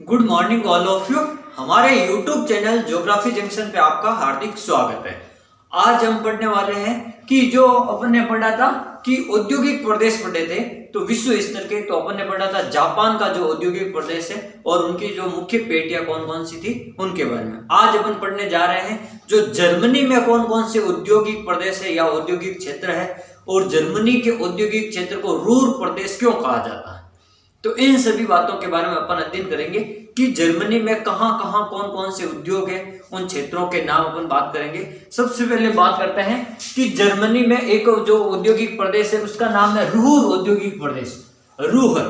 Good morning all of you. हमारे YouTube channel geography junction पे आपका हार्दिक स्वागत है। आज हम पढ़ने वाले हैं कि जो अपन ने पढ़ा था कि औद्योगिक प्रदेश पढ़े थे, तो विश्व स्तर के तो अपन ने पढ़ा था जापान का जो औद्योगिक प्रदेश है और उनकी जो मुख्य पेटियां कौन कौन सी थी उनके बारे में। आज अपन पढ़ने जा रहे हैं जो जर्मनी में कौन कौन से औद्योगिक प्रदेश है या औद्योगिक क्षेत्र है, और जर्मनी के औद्योगिक क्षेत्र को रूर प्रदेश क्यों कहा जाता है। तो इन सभी बातों के बारे में अपन अध्ययन करेंगे कि जर्मनी में कहां कहां कौन कौन से उद्योग है, उन क्षेत्रों के नाम अपन बात करेंगे। सबसे पहले बात करते हैं कि जर्मनी में एक जो औद्योगिक प्रदेश है उसका नाम है रूhr औद्योगिक प्रदेश। रूhr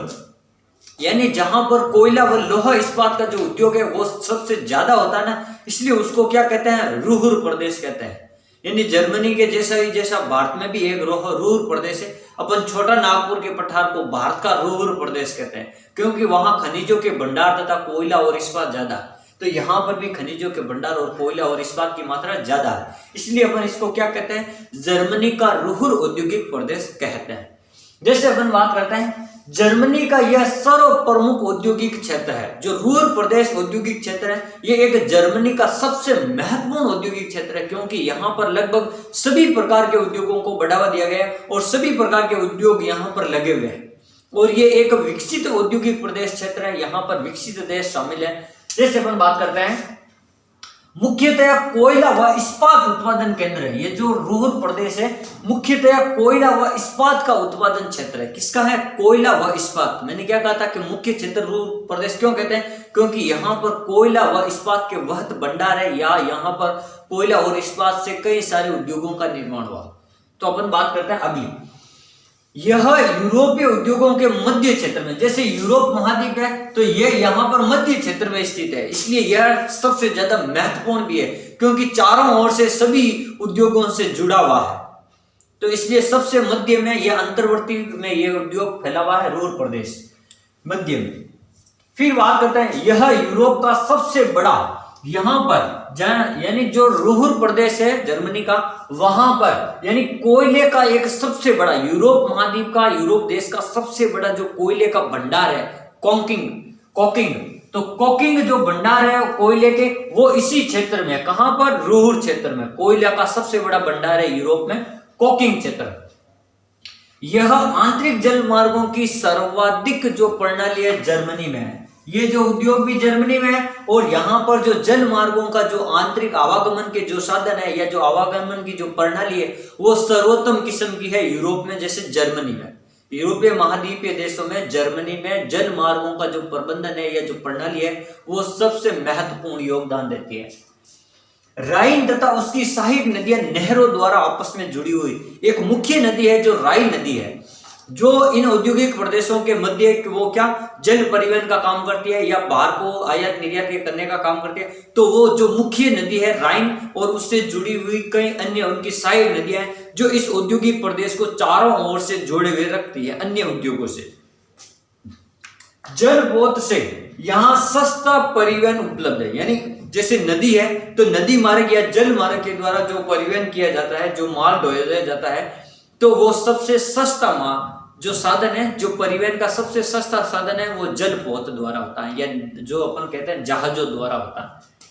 यानी जहां पर कोयला व लोहा इस्पात का जो उद्योग है वो सबसे ज्यादा होता है ना, इसलिए उसको क्या कहते हैं, रूhr प्रदेश कहते हैं। यानी जर्मनी के जैसा भारत में भी एक रूhr प्रदेश है। अपन छोटा नागपुर के पठार को भारत का रूhr प्रदेश कहते हैं क्योंकि वहां खनिजों के भंडार तथा कोयला और इस्पात ज्यादा है। तो यहाँ पर भी खनिजों के भंडार और कोयला और इस्पात की मात्रा ज्यादा है, इसलिए अपन इसको क्या कहते हैं, जर्मनी का रूhr औद्योगिक प्रदेश कहते हैं। जैसे अपन बात करते हैं जर्मनी का यह सर्व प्रमुख औद्योगिक क्षेत्र है। जो रूhr प्रदेश औद्योगिक क्षेत्र है ये एक जर्मनी का सबसे महत्वपूर्ण औद्योगिक क्षेत्र है क्योंकि यहाँ पर लगभग सभी प्रकार के उद्योगों को बढ़ावा दिया गया है और सभी प्रकार के उद्योग यहाँ पर लगे हुए हैं और ये एक विकसित औद्योगिक प्रदेश क्षेत्र है। यहाँ पर विकसित देश शामिल है। जैसे अपन बात करते हैं मुख्यतया कोयला व इस्पात उत्पादन केंद्र है। ये जो रूhr प्रदेश है मुख्यतया कोयला व इस्पात का उत्पादन क्षेत्र है। किसका है, कोयला व इस्पात। मैंने क्या कहा था कि मुख्य क्षेत्र रूhr प्रदेश क्यों कहते हैं, क्योंकि यहाँ पर कोयला व इस्पात के वहत भंडार है या यहाँ पर कोयला और इस्पात से कई सारे उद्योगों का निर्माण हुआ। तो अपन बात करते हैं अगली, यह यूरोपीय उद्योगों के मध्य क्षेत्र में, जैसे यूरोप महाद्वीप है तो यह यहाँ पर मध्य क्षेत्र में स्थित है, इसलिए यह सबसे ज्यादा महत्वपूर्ण भी है क्योंकि चारों ओर से सभी उद्योगों से जुड़ा हुआ है। तो इसलिए सबसे मध्य में यह अंतर्वर्ती में यह उद्योग फैला हुआ है, रूhr प्रदेश मध्य में। फिर बात करते हैं यह यूरोप का सबसे बड़ा, यहां पर यानी जो रूhr प्रदेश है जर्मनी का, वहां पर यानी कोयले का एक सबसे बड़ा, यूरोप महाद्वीप का, यूरोप देश का सबसे बड़ा जो कोयले का भंडार है कोकिंग। तो कोकिंग जो भंडार है कोयले के वो इसी क्षेत्र में, कहां पर, रूhr क्षेत्र में। कोयला का सबसे बड़ा भंडार है यूरोप में कोकिंग क्षेत्र। यह आंतरिक जल मार्गों की सर्वाधिक जो प्रणाली है जर्मनी में है। ये जो उद्योग भी जर्मनी में है और यहाँ पर जो जल मार्गों का जो आंतरिक आवागमन के जो साधन है या जो आवागमन की जो प्रणाली है वो सर्वोत्तम किस्म की है यूरोप में। जैसे जर्मनी में, यूरोपीय महाद्वीपीय देशों में जर्मनी में जल मार्गों का जो प्रबंधन है या जो प्रणाली है वो सबसे महत्वपूर्ण योगदान देती है। राइन तथा उसकी सहायक नदियां नहरों द्वारा आपस में जुड़ी हुई एक मुख्य नदी है जो राइन नदी है, जो इन औद्योगिक प्रदेशों के मध्य वो क्या जल परिवहन का काम करती है या बाहर को आयात निर्यात करने का काम करती है। तो वो जो मुख्य नदी है राइन और उससे जुड़ी हुई कई अन्य उनकी सहायक नदियां हैं जो इस औद्योगिक प्रदेश को चारों ओर से जोड़े हुए रखती है अन्य उद्योगों से। जल पोत से यहाँ सस्ता परिवहन उपलब्ध है, यानी जैसे नदी है तो नदी मार्ग या जल मार्ग के द्वारा जो परिवहन किया जाता है, जो माल ढोया जाता है, तो वो सबसे सस्ता जो साधन है, जो परिवहन का सबसे सस्ता साधन है वो जलपोत द्वारा होता है या जो अपन कहते हैं जहाजों द्वारा होता है।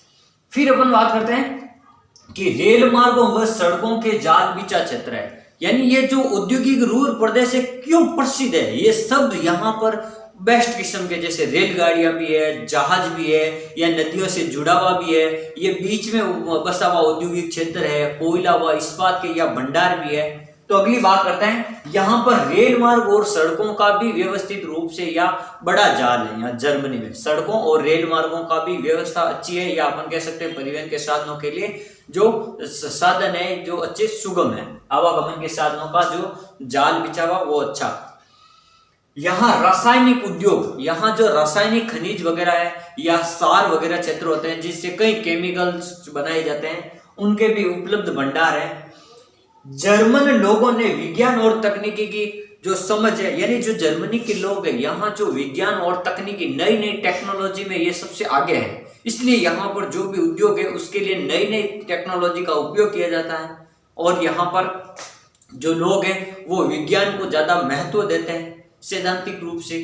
फिर अपन बात करते हैं कि रेल मार्गों व सड़कों के जाल बिछा क्षेत्र है। यानी ये जो औद्योगिक रूhr प्रदेश है क्यों प्रसिद्ध है, ये सब यहाँ पर बेस्ट किस्म के, जैसे रेलगाड़ियां भी है, जहाज भी है या नदियों से जुड़ा हुआ भी है, ये बीच में बसा हुआ औद्योगिक क्षेत्र है, कोयला व इस्पात के या भंडार भी है। तो अगली बात करते हैं यहाँ पर रेल मार्ग और सड़कों का भी व्यवस्थित रूप से या बड़ा जाल है। यहाँ जर्मनी में सड़कों और रेल मार्गों का भी व्यवस्था अच्छी है या अपन कह सकते हैं परिवहन के साधनों के लिए जो साधन है जो अच्छे सुगम है, आवागमन के साधनों का जो जाल बिछा हुआ वो अच्छा। यहाँ रासायनिक उद्योग, यहाँ जो रासायनिक खनिज वगैरह है या सार वगैरह क्षेत्र होते हैं जिससे कई केमिकल्स बनाए जाते हैं, उनके भी उपलब्ध भंडार है। जर्मन लोगों ने विज्ञान और तकनीकी की जो समझ है, यानी जो जर्मनी के लोग हैं यहाँ जो विज्ञान और तकनीकी नई नई टेक्नोलॉजी में ये सबसे आगे है, इसलिए यहाँ पर जो भी उद्योग है उसके लिए नई नई टेक्नोलॉजी का उपयोग किया जाता है और यहाँ पर जो लोग हैं वो विज्ञान को ज्यादा महत्व देते हैं सैद्धांतिक रूप से।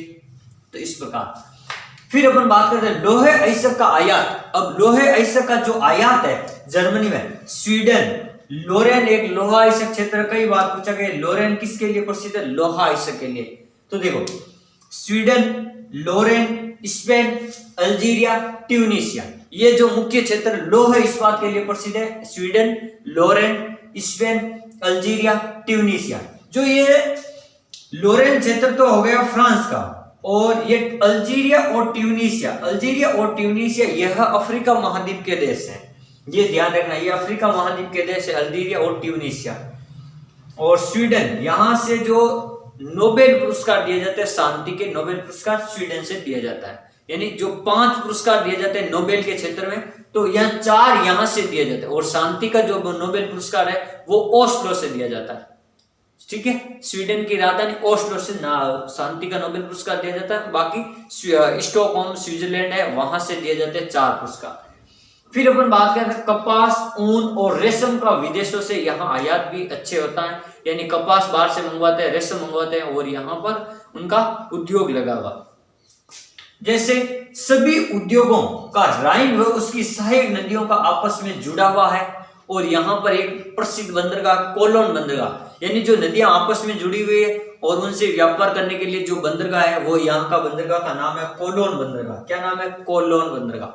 तो इस प्रकार फिर अपन बात करते हैं लोहे अयस्क का आयात। अब लोहे अयस्क का जो आयात है जर्मनी में, स्वीडन, लोरेन एक लोहा अयस्क क्षेत्र, कई बार पूछा गया लोरेन किसके लिए प्रसिद्ध है? लोहा अयस्क के लिए। तो देखो स्वीडन, लोरेन, स्पेन, अल्जीरिया, ट्यूनीशिया, ये जो मुख्य क्षेत्र लोहे इस्पात के लिए प्रसिद्ध है, स्वीडन, लोरेन, स्पेन, अल्जीरिया, ट्यूनीशिया। जो ये लोरेन क्षेत्र तो हो गया फ्रांस का, और ये अल्जीरिया और ट्यूनीशिया यह अफ्रीका महाद्वीप के देश हैं। ये ध्यान रखना, ये अफ्रीका महाद्वीप के देश है अल्जीरिया और ट्यूनीशिया। और स्वीडन, यहां से जो नोबेल पुरस्कार दिए जाते हैं शांति के, नोबेल पुरस्कार स्वीडन से दिया जाता है। यानी जो 5 पुरस्कार दिए जाते हैं नोबेल के क्षेत्र में, तो यहाँ 4 यहां से दिए जाते हैं। और शांति का जो नोबेल पुरस्कार है वो ओस्लो से दिया जाता है। ठीक है, स्वीडन की राजधानी ओस्लो से शांति का नोबेल पुरस्कार दिया जाता है। बाकी स्टॉकहोम स्विट्जरलैंड है, वहां से दिए जाते हैं 4 पुरस्कार। फिर अपन बात करते हैं कपास, ऊन और रेशम का विदेशों से यहाँ आयात भी अच्छे होता है। यानी कपास बाहर से मंगवाते हैं, रेशम मंगवाते हैं, और यहाँ पर उनका उद्योग लगा हुआ। जैसे सभी उद्योगों का राइन व उसकी सहायक नदियों का आपस में जुड़ा हुआ है। और यहाँ पर एक प्रसिद्ध बंदरगाह कोलोन बंदरगाह, यानी जो नदियां आपस में जुड़ी हुई है और उनसे व्यापार करने के लिए जो बंदरगाह है, वो यहाँ का बंदरगाह का नाम है कोलोन बंदरगाह। क्या नाम है? कोलोन बंदरगाह।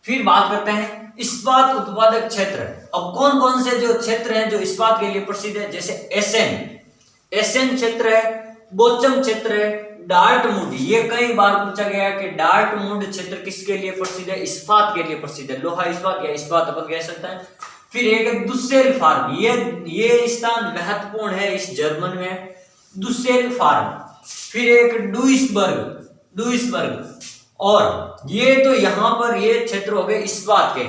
फिर बात करते हैं इस्पात उत्पादक क्षेत्र। अब कौन कौन से जो क्षेत्र हैं जो इस्पात के लिए प्रसिद्ध है? जैसे एसेन क्षेत्र है, बोचम क्षेत्र है, डार्टमुड, ये कई बार पूछा गया है कि डार्टमुड क्षेत्र किसके लिए प्रसिद्ध है? इस्पात के लिए प्रसिद्ध है, लोहा इस्पात या इस्पात अपन कह सकते हैं। फिर एक है दुसेल फार्म, ये स्थान महत्वपूर्ण है इस जर्मन में, दुसेल फार्म। फिर एक डुइसबर्ग, और ये तो यहाँ पर ये क्षेत्र हो गए इस्पात के।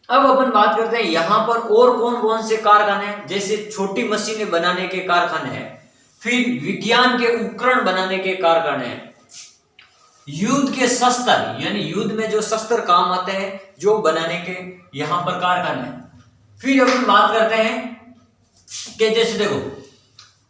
अब अपन बात करते हैं यहाँ पर और कौन कौन से कारखाने हैं। जैसे छोटी मशीनें बनाने के कारखाने हैं, फिर विज्ञान के उपकरण बनाने के कारखाने हैं, युद्ध के शस्त्र, यानी युद्ध में जो शस्त्र काम आते हैं जो बनाने के यहाँ पर कारखाने हैं। फिर अपन बात करते हैं कि जैसे देखो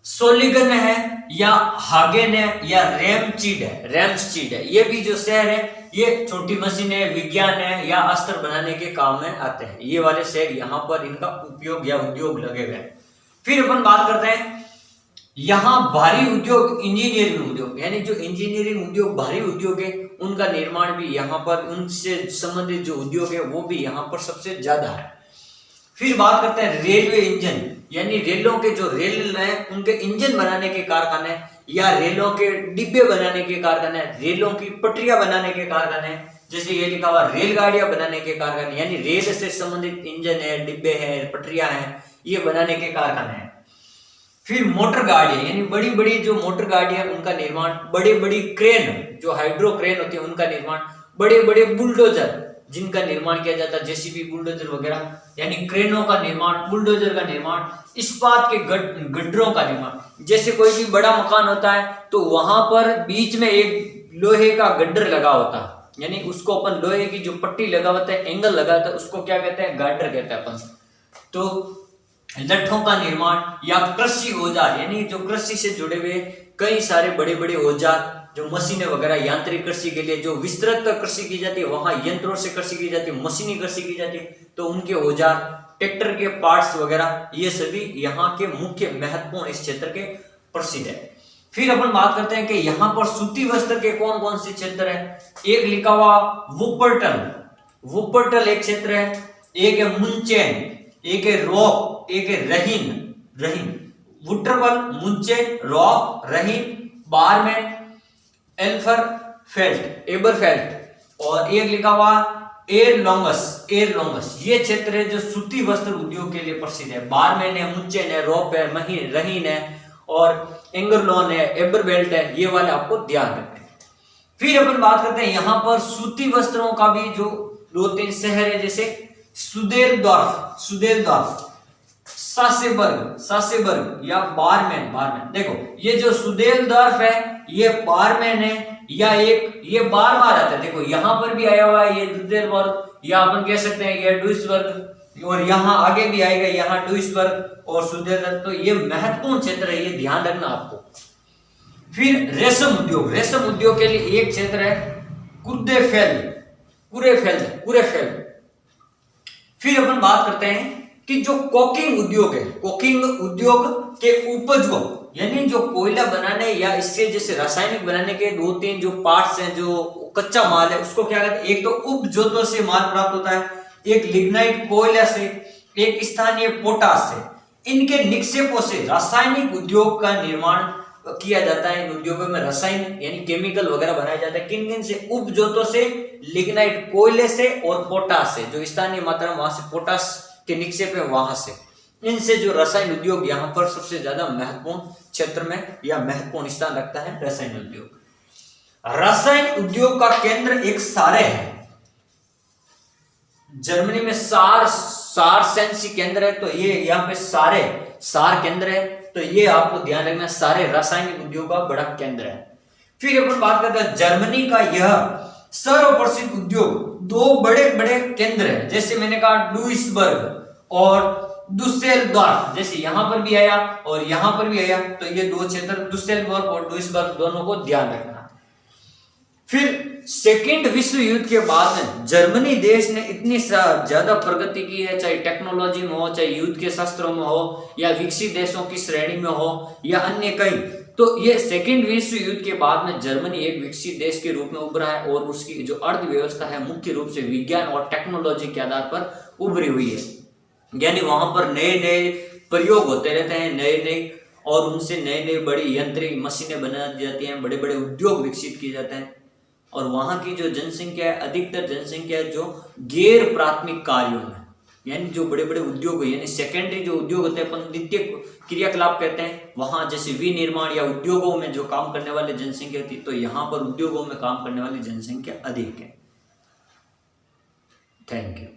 सोलिगन है या हागेन है या रेम्सचीड है, ये भी जो शहर है ये छोटी मशीन है, विज्ञान है या अस्त्र बनाने के काम में आते हैं। ये वाले शहर यहाँ पर इनका उपयोग या उद्योग लगे हुए हैं। फिर अपन बात करते हैं यहाँ भारी उद्योग, इंजीनियरिंग उद्योग, यानी जो इंजीनियरिंग उद्योग भारी उद्योग है उनका निर्माण भी यहाँ पर, उनसे संबंधित जो उद्योग है वो भी यहाँ पर सबसे ज्यादा है। फिर बात करते हैं रेलवे इंजन, यानी रेलों के जो रेल हैं उनके इंजन बनाने के कारखाने, या रेलों के डिब्बे बनाने के कारखाने, रेलों की पटरियां बनाने के कारखाने, जैसे ये लिखा हुआ रेलगाड़ियां बनाने के कारखाने, यानी रेल से संबंधित इंजन है, डिब्बे हैं, पटरियां हैं, ये बनाने के कारखाने हैं। फिर मोटर गाड़ियां, यानी बड़ी बड़ी जो मोटर गाड़ियां उनका निर्माण, बड़ी बड़ी क्रेन जो हाइड्रो क्रेन होती है उनका निर्माण, बड़े बड़े बुलडोजर जिनका निर्माण किया जाता है, जेसीबी बुलडोजर वगैरह, यानी क्रेनों का निर्माण, बुलडोजर का निर्माण, इस्पात के गड्ढरों का निर्माण। जैसे कोई भी बड़ा मकान होता है तो वहां पर बीच में एक लोहे का गड्ढर लगा होता है, यानी उसको अपन लोहे की जो पट्टी लगा होता है, एंगल लगा होता है, उसको क्या कहते हैं? गार्डर कहते हैं अपन। तो लट्ठों का निर्माण या कृषि औजार, यानी जो कृषि से जुड़े हुए कई सारे बड़े बड़े औजार, जो मशीनें वगैरह यांत्रिक कृषि के लिए जो विस्तृत कृषि की जाती है, वहां यंत्रों से कृषि की जाती है, मशीनी कृषि की जाती है, तो उनके औजार, ट्रैक्टर के पार्ट्स वगैरह, ये सभी यहाँ के मुख्य महत्वपूर्ण इस क्षेत्र के प्रसिद्ध है। फिर अपन बात करते हैं कि यहाँ पर सूती वस्त्र के कौन कौन से क्षेत्र है। एक लिखा हुआ वुपर्टल एक क्षेत्र है, एक है मुंचेन, एक है रॉक, एक है रहीन, वुटरवल, मुंचेन, रॉक, रहीन, बारमेन, एबरफेल्ट, और एक लिखा हुआ एरलोंगस। ये क्षेत्र है जो सूती वस्त्र उद्योग के लिए प्रसिद्ध है। बारमेन है, मुंचेन है, रॉप है, रहीन है, और एंगरलोन है, एबरवेल्ट है, ये वाले आपको ध्यान रखते हैं। फिर अपन बात करते हैं यहाँ पर सूती वस्त्रों का भी जो 2-3 शहर है, जैसे सुदेलदॉर्फ, सासेबर्ग या बारमेन। देखो ये जो सुदेलदॉर्फ है ये बारमेन है, या एक ये बार-बार आता है। देखो यहाँ पर भी आया हुआ है ये सुदेलदॉर्फ, या अपन कह सकते हैं ये डुइसबर्ग, और यहाँ आगे भी आएगा यहाँ डुइसबर्ग और सुदेलदॉर्फ। तो ये महत्वपूर्ण क्षेत्र है, ये ध्यान रखना आपको। फिर रेशम उद्योग के लिए एक क्षेत्र है पूरे फैल। फिर अपन बात करते हैं कि जो कोकिंग उद्योग है, कोकिंग उद्योग के उपज को, यानी जो कोयला बनाने या इससे जैसे रासायनिक बनाने के 2-3 जो पार्ट्स हैं, जो कच्चा माल है, उसको क्या कहते हैं, एक तो उपजोतों से माल प्राप्त होता है, एक लिग्नाइट कोयला से, एक स्थानीय पोटास से। इनके निक्षेपों से रासायनिक उद्योग का निर्माण किया जाता है। इन उद्योगों में रसायन यानी केमिकल वगैरह बनाया जाता है। किन किन से? उपजोतों से, लिग्नाइट कोयले से और पोटास से, जो स्थानीय मात्रा में वहां से पोटास के निक्षेप है वहां से। इनसे जो रसायन उद्योग यहाँ पर सबसे ज्यादा महत्वपूर्ण क्षेत्र में या महत्वपूर्ण स्थान रखता है रसायन उद्योग। रसायन उद्योग का केंद्र एक सारे है। जर्मनी में सार सेंसी केंद्र है, तो ये यहाँ पे सार केंद्र है, तो ये आपको ध्यान रखना, सारे रासायनिक उद्योग का बड़ा केंद्र है। फिर अपन बात करते हैं जर्मनी का यह सर्वप्रसिद्ध उद्योग 2 बड़े बड़े केंद्र है, जैसे मैंने कहा डुइसबर्ग और दुसेल्डॉर्फ, जैसे यहां पर भी आया और यहां पर भी आया, तो ये 2 क्षेत्र दुसेल्डॉर्फ और डुइसबर्ग दोनों को ध्यान रखना। फिर सेकेंड विश्व युद्ध के बाद में जर्मनी देश ने इतनी ज्यादा प्रगति की है, चाहे टेक्नोलॉजी में हो, चाहे युद्ध के शस्त्रों में हो, या विकसित देशों की श्रेणी में हो, या अन्य कई, तो ये सेकेंड विश्व युद्ध के बाद में जर्मनी एक विकसित देश के रूप में उभरा है और उसकी जो अर्थव्यवस्था है मुख्य रूप से विज्ञान और टेक्नोलॉजी के आधार पर उभरी हुई है। यानी वहां पर नए नए प्रयोग होते रहते हैं, नए और उनसे नए बड़ी यंत्रिक मशीनें बनाई जाती हैं, बड़े बड़े उद्योग विकसित किए जाते हैं। और वहां की जो जनसंख्या है, अधिकतर जनसंख्या है जो गैर प्राथमिक कार्यों में, यानी जो बड़े बड़े उद्योग है, यानी सेकेंडरी जो उद्योग होते हैं, अपन द्वितीय क्रियाकलाप कहते हैं, वहां जैसे विनिर्माण या उद्योगों में जो काम करने वाले जनसंख्या थी, तो यहाँ पर उद्योगों में काम करने वाली जनसंख्या अधिक है। Thank you.